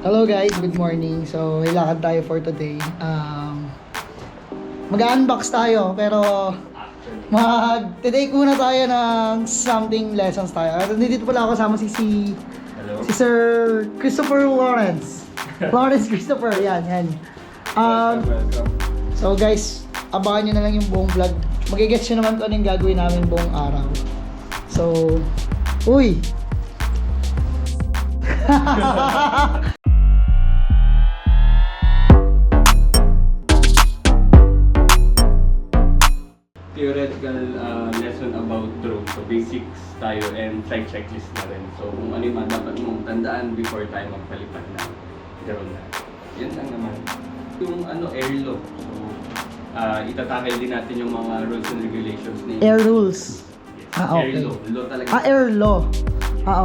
Hello guys, good morning. So, ilakad tayo for today. Mag-unbox tayo, pero mag-take muna tayo ng something lessons tayo. At nandito pala ako kasama si Sir Christopher Lawrence. Lawrence Christopher, yan. So guys, abangan nyo na lang yung buong vlog. Magigets nyo naman kung ano yung gagawin namin buong araw. So, uy! Theoretical lesson about drone. So basics tayo and flight checklist na rin. So kung ano yung mga dapat mong tandaan before tayo magpalipad ng drone na. Yan lang naman. Yung airlaw. So itatackle din natin yung mga rules and regulations ni Air rules. Yes. Okay. Airlaw. Law talaga. Air law.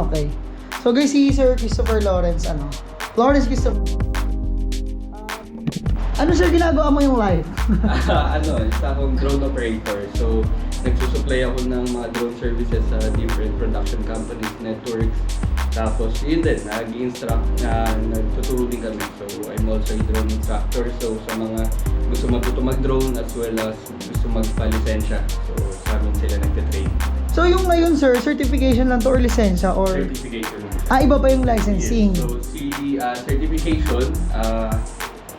Okay. So guys, si Sir Christopher Lawrence, Lawrence Christopher. Ano sir ginagawa mo yung live? Isa akong drone operator. So, nagsusupply ako ng mga drone services sa different production companies, networks. Tapos, yun din, nag-instruct nagtuturo din kami. So, I'm also a drone instructor. So, sa mga gusto matuto mag-drone as well as gusto magpa-lisensya. So, sa amin sila nagte-train. So yung ngayon sir, certification lang to or lisensya or? Certification. Iba pa yung licensing? Yes. So, certification,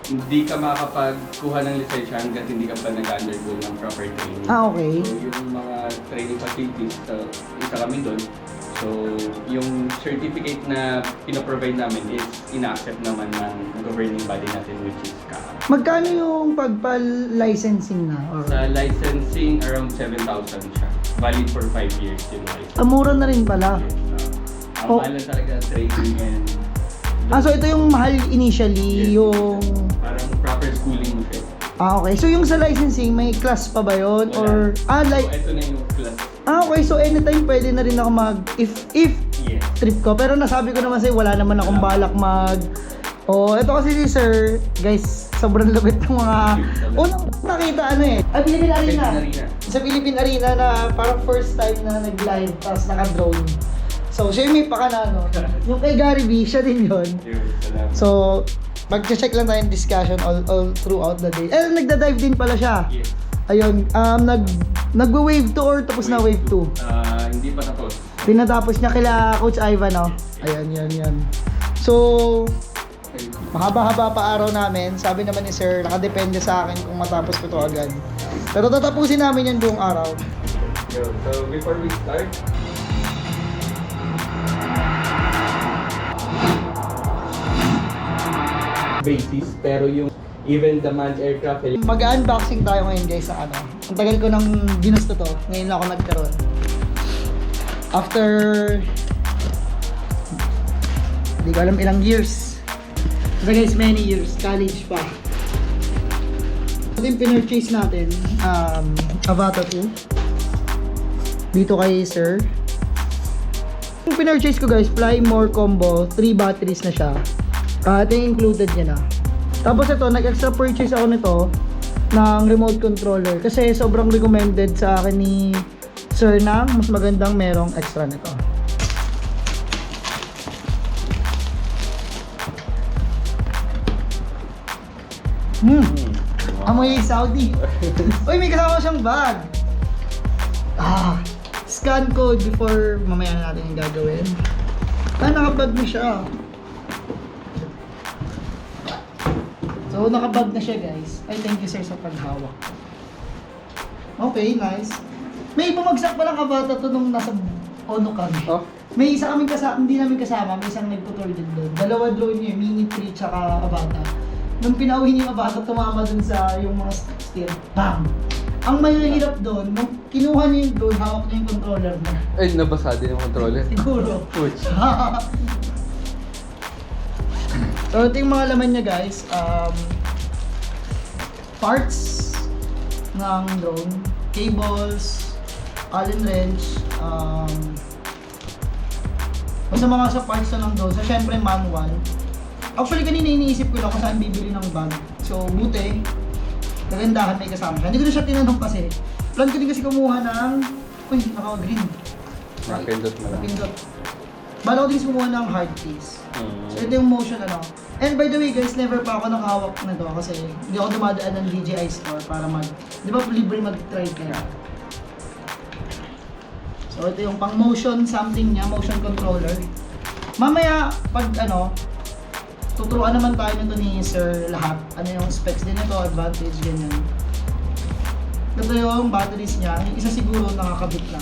hindi ka makakapagkuha ng lisensya hanggat hindi ka pa nag-undergo ng proper training. Okay. So, yung mga training facilities, isa kami doon. So, yung certificate na pinaprovide namin is ina-accept naman ng governing body natin which is CAA. Magkano yung pagpa-licensing na? Or? Sa licensing, around 7,000 siya. Valid for 5 years yung license. Mura na rin pala. Yes, ang mahal lang talaga training and... So ito yung mahal initially, Yes, yung... parang proper schooling mo siya. Okay. So yung sa licensing, may class pa ba yun? Wala. Or... So, ito na yung class. Okay. So anytime pwede na rin ako if Yes. trip ko. Pero nasabi ko naman sa'yo, wala naman akong balak ito kasi si Sir, guys, sobrang lupit ng mga... Unang nakita Philippine Arena. Sa Philippine Arena na parang first time na nag-live, tapos naka-drone. So, siya yung may pakana, Yung kay Gary V, siya din yun. So, mag-check lang tayo yung discussion all throughout the day. Nagda-dive din pala siya. Yes. Ayun, nagwa-wave 2 or tapos na wave 2? Hindi pa tapos. Pinatapos niya kila Coach Ivan, Ayan, yan. So, mahaba-haba pa araw namin. Sabi naman ni Sir, nakadepende sa akin kung matapos ko to agad. Pero tatapusin namin yan buong araw. So, before we start, basis, pero yung even the manned aircraft, Mag-unboxing tayo ngayon guys sa Ang tagal ko nang ginusto to. Ngayon lang ako nagkaroon. After hindi ko alam ilang years. So guys, many years. College pa. Ito yung pinurchase natin. Avata 2. Dito kay Sir. Yung pinurchase ko guys, Fly More Combo. 3 batteries na siya. Ito yung included niya na. Tapos ito, nag-extra purchase ako nito ng remote controller. Kasi sobrang recommended sa akin ni Sir na mas magandang merong extra nito. Amoy Saudi. Uy, may kasama siyang bag. Scan code before mamaya na natin yung gagawin. Nakabag na siya. So, nakabag na siya guys. Ay, thank you sir sa paghawak. Okay, nice. May bumagsak palang Avata to nung nasa Ono kami. May isa kaming kasama, hindi namin kasama, may isang nagtutor din doon. Dalawa drone niya, Mini 3 tsaka Avata. Nung pinauhin yung Avata, tumama dun sa yung mga steer. Bam! Ang mahirap doon, nung kinuha niya yung drone, hawak niya yung controller niya. Ay, nabasa din yung controller. Siguro. Ouch. So ito yung mga laman niya guys, parts ng drone, cables, Allen wrench, basta mga sa parts na ng drone. So syempre manual. Actually kanina iniisip ko lang kung saan bibili ng bag. So buti, kagandahan may kasama siya. Hindi ko na siya tinanong kasi. Plan ko din kasi kumuha ng, uy, naka-green. Napindot mo lang. Napindot. Bala ko din kumuha ng hard case. So ito yung motion ano. And by the way guys, never pa ako nakahawak na to kasi hindi ako dumadaan ng DJI store para di ba libre mag-try ka. So ito yung pang motion something niya, motion controller. Mamaya pag tuturuan naman tayo nito ni Sir lahat. Ano yung specs din nito, advantage, ganyan. Ito yung batteries niya, yung isa siguro nakakabit na.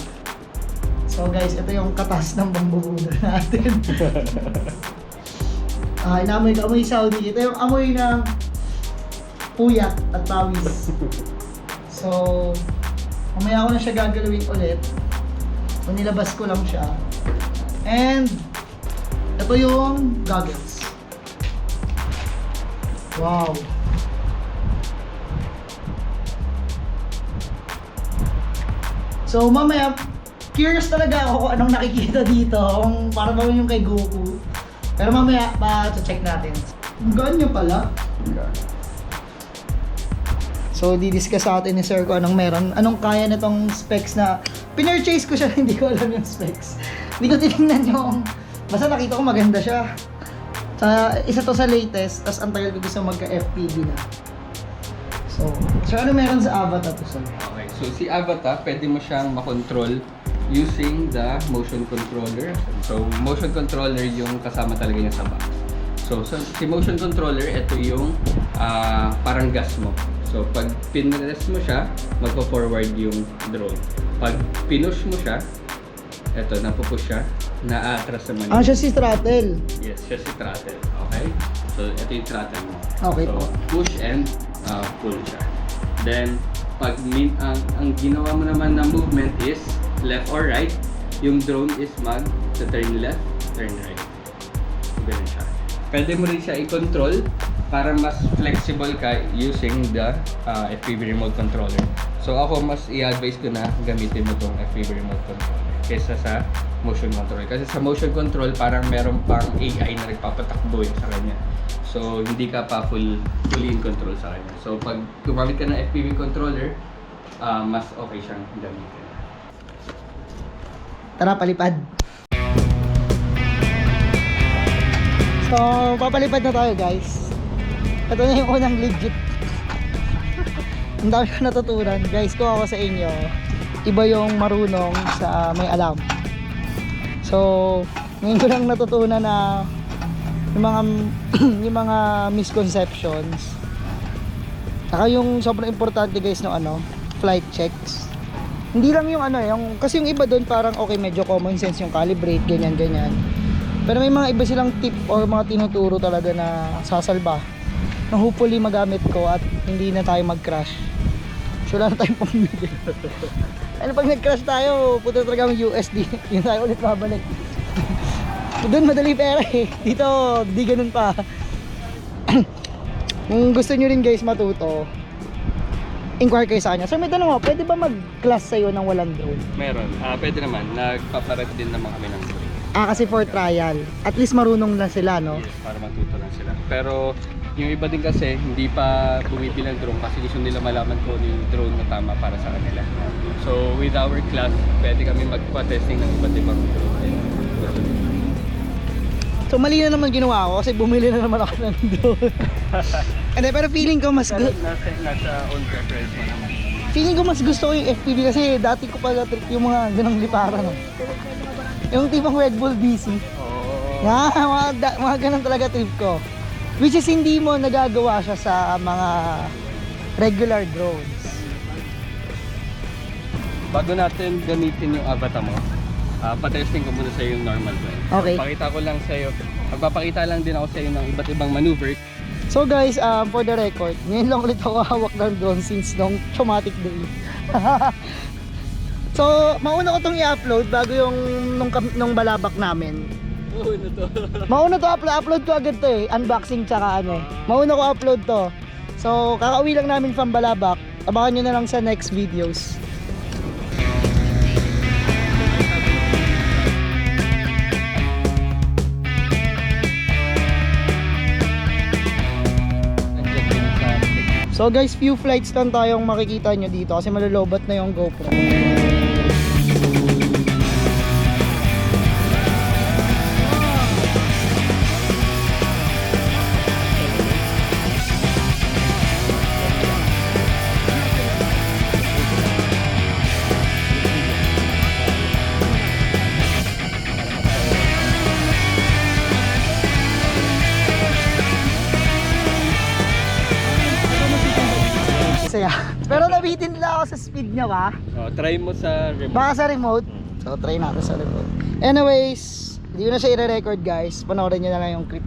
So guys, ito yung katas ng bambubuda natin. Inamoy ko, amoy Saudi. Ito yung amoy ng puyat at pawis. So, mamaya ko na siya gagalawin ulit. So, nilabas ko lang siya. And, ito yung goggles. Wow! So, mamaya, curious talaga ako kung anong nakikita dito. Kung para ba yung kay Goku. Pero mamaya, pa-check natin. Gaan niya pala. So, di-discuss sa atin ni Sir ko anong meron. Anong kaya na tong specs na... Pinurchase ko siya, hindi ko alam yung specs. Hindi ko tinignan yung... Basta nakita ko maganda siya. Isa to sa latest, tapos ang tagal ko gusto magka-FPV na. So ano meron sa Avatar to, Sir? Okay, so si Avatar, pwede mo siyang makontrol using the motion controller. So, motion controller yung kasama talaga niya sa box. So si motion controller, ito yung parang gas mo. So, pag pinress mo siya, magpo-forward yung drone. Pag pinush mo siya, ito, napupush siya, na-atras naman. Siya si throttle. Yes, siya si throttle. Okay? So, ito yung throttle mo. Okay so, po. Push and pull siya. Then, pag ang ginawa mo naman na movement is left or right, yung drone is turn left, turn right. Ganun siya. Pwede mo rin siya i-control para mas flexible ka using the FPV remote controller. So ako mas i-advise ko na gamitin mo tong FPV remote controller kaysa sa motion control. Kasi sa motion control parang meron pang AI na nagpapatakbo sa kanya. So hindi ka pa fully in control sa kanya. So pag gumamit ka ng FPV controller, mas okay siyang gamitin. Tara, palipad. So, papalipad na tayo guys. Ito na yung unang legit. Ang dami ko natutunan. Guys, kung ako sa inyo, iba yung marunong sa may alam. So, ngayon ko lang natutunan na yung mga misconceptions. Saka yung sobrang importante guys ng flight checks. Hindi lang yung kasi yung iba doon parang okay, medyo common sense yung calibrate, ganyan. Pero may mga iba silang tip or mga tinuturo talaga na sasalba na hopefully magamit ko at hindi na tayo mag-crash. So wala na tayong pamili. Ano pag nag-crash tayo, punta talaga ng USD. Yun tayo ulit mabalik. Doon madali pera eh. Dito, di ganun pa. Kung gusto nyo rin guys matuto, inquire kayo sa kanya. So may tanong ako, pwede ba mag-class sa'yo ng walang drone? Meron. Pwede naman. Nagpaparet din naman kami ng drone. Kasi for trial. At least marunong lang sila, no? Yes, para matuto lang sila. Pero yung iba din kasi hindi pa bumibilang drone kasi gusto nila malaman kung yung drone na tama para sa kanila. So with our class, pwede kami magpa-testing ng iba't ibang drone. So mali na naman ginawa ko kasi bumili na naman ako ng drone. Pero feeling ko mas nasa own preference mo naman. Feeling ko mas gusto ko yung FPV kasi dati ko pala trip yung mga ganang liparan. No? Yung tipong Red Bull BC. Mga ganun talaga trip ko. Which is hindi mo nagagawa siya sa mga regular drones. Bago natin gamitin yung avatar mo, patesting ko muna sa yung normal drone. Okay. Magpapakita lang din ako sa iyo ng iba't ibang maneuver. So guys, for the record, ngayon lang ulit ako hawak ng drone since nung traumatic day. So, mauna ko itong i-upload bago yung nung balabak namin. Mauna to upload ko agad to eh. Unboxing tsaka Mauna ko upload to. So, kakauwi lang namin from balabak. Abangan nyo na lang sa next videos. So guys, few flights lang tayong makikita nyo dito kasi malulobot na yung GoPro. saya. Pero nabitin nila ako sa speed niya ba? Oh, try mo sa remote. Baka sa remote. So try natin sa remote. Anyways, hindi ko na siya i-record guys. Panoorin nyo na lang yung clip